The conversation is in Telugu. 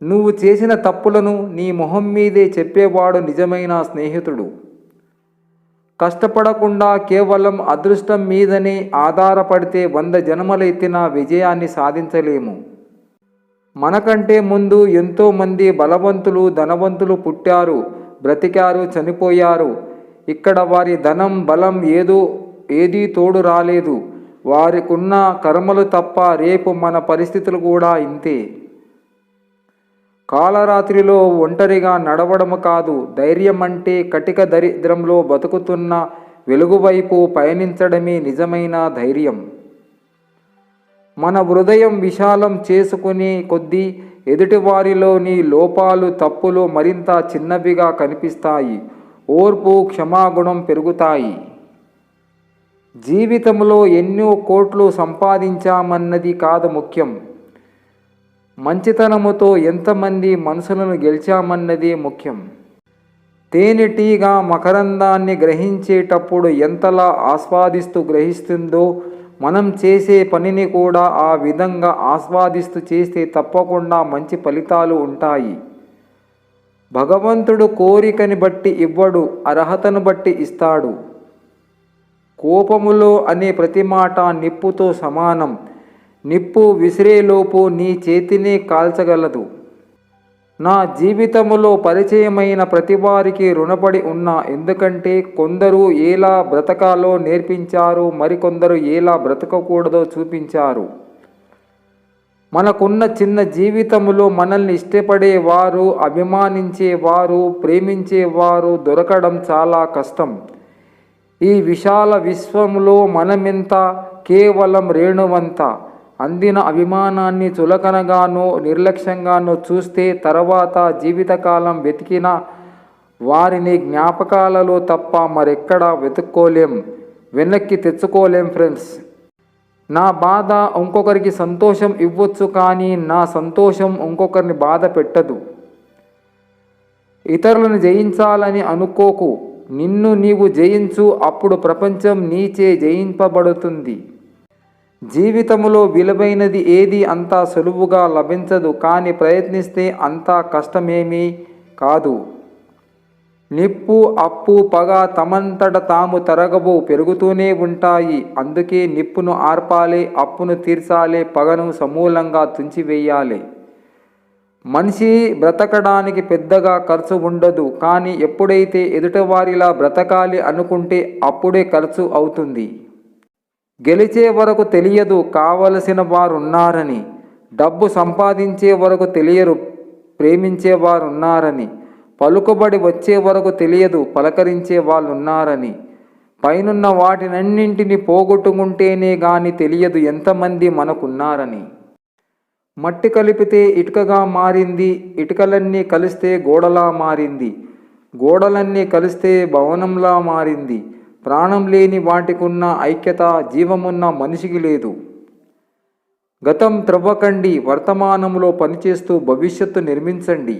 నువ్వు చేసిన తప్పులను నీ మొహం మీదే చెప్పేవాడు నిజమైన స్నేహితుడు. కష్టపడకుండా కేవలం అదృష్టం మీదనే ఆధారపడితే 100 జన్మలెత్తిన విజయాన్ని సాధించలేము. మనకంటే ముందు ఎంతోమంది బలవంతులు, ధనవంతులు పుట్టారు, బ్రతికారు, చనిపోయారు. ఇక్కడ వారి ధనం, బలం ఏదీ తోడు రాలేదు. వారికున్న కర్మలు తప్ప. రేపు మన పరిస్థితులు కూడా ఇంతే. కాలరాత్రిలో ఒంటరిగా నడవడం కాదు, ధైర్యం అంటే కటిక దరిద్రంలో బతుకుతున్న వెలుగువైపు పయనించడమే నిజమైన ధైర్యం. మన హృదయం విశాలం చేసుకునే కొద్దీ ఎదుటివారిలోని లోపాలు, తప్పులు మరింత చిన్నవిగా కనిపిస్తాయి. ఓర్పు, క్షమాగుణం పెరుగుతాయి. జీవితంలో ఎన్నో కోట్లు సంపాదించామన్నది కాదు ముఖ్యం, మంచితనముతో ఎంతమంది మనసులను గెలిచామన్నదే ముఖ్యం. తేనెటీగ మకరందాన్ని గ్రహించేటప్పుడు ఎంతలా ఆస్వాదిస్తూ గ్రహిస్తుందో, మనం చేసే పనిని కూడా ఆ విధంగా ఆస్వాదిస్తూ చేస్తే తప్పకుండా మంచి ఫలితాలు ఉంటాయి. భగవంతుడు కోరికని బట్టి ఇవ్వడు, అర్హతను బట్టి ఇస్తాడు. కోపములో అనే ప్రతి మాట నిప్పుతో సమానం. నిప్పు విసిరేలోపు నీ చేతిని కాల్చగలదు. నా జీవితంలో పరిచయమైన ప్రతివారికి రుణపడి ఉన్నా. ఎందుకంటే కొందరు ఎలా బ్రతకాలో నేర్పించారు, మరికొందరు ఎలా బ్రతకకూడదో చూపించారు. మనకున్న చిన్న జీవితంలో మనల్ని ఇష్టపడేవారు, అభిమానించేవారు, ప్రేమించేవారు దొరకడం చాలా కష్టం. ఈ విశాల విశ్వంలో మనమెంత కేవలం రేణువంత. అందిన అభిమానాన్ని చులకనగానో నిర్లక్ష్యంగానో చూస్తే తర్వాత జీవితకాలం వెతికిన వారిని జ్ఞాపకాలలో తప్ప మరెక్కడా వెతుక్కోలేం, వెనక్కి తెచ్చుకోలేం ఫ్రెండ్స్. నా బాధ ఇంకొకరికి సంతోషం ఇవ్వచ్చు, కానీ నా సంతోషం ఇంకొకరిని బాధ పెట్టదు. ఇతరులను జయించాలని అనుకోకు, నిన్ను నీవు జయించు. అప్పుడు ప్రపంచం నీచే జయింపబడుతుంది. జీవితంలో విలువైనది ఏది అంతా సులువుగా లభించదు, కానీ ప్రయత్నిస్తే అంతా కష్టమేమీ కాదు. నిప్పు, అప్పు, పగ తమంతట తాము తరగవు, పెరుగుతూనే ఉంటాయి. అందుకే నిప్పును ఆర్పాలి, అప్పును తీర్చాలి, పగను సమూలంగా తుంచివేయాలి. మనిషి బ్రతకడానికి పెద్దగా ఖర్చు ఉండదు, కానీ ఎప్పుడైతే ఎదుటివారిలా బ్రతకాలి అనుకుంటే అప్పుడే ఖర్చు అవుతుంది. గెలిచే వరకు తెలియదు కావలసిన వారున్నారని, డబ్బు సంపాదించే వరకు తెలియరు ప్రేమించేవారున్నారని, పలుకుబడి వచ్చే వరకు తెలియదు పలకరించే వాళ్ళున్నారని. పైనున్న వాటినన్నింటినీ పోగొట్టుకుంటేనే గాని తెలియదు ఎంతమంది మనకున్నారని. మట్టి కలిపితే ఇటుకగా మారింది, ఇటుకలన్నీ కలిస్తే గోడలా మారింది, గోడలన్నీ కలిస్తే భవనంలా మారింది. ప్రాణం లేని వాటికున్న ఐక్యత జీవమున్న మనిషికి లేదు. గతం త్రవ్వకండి, వర్తమానంలో పనిచేస్తూ భవిష్యత్తు నిర్మించండి.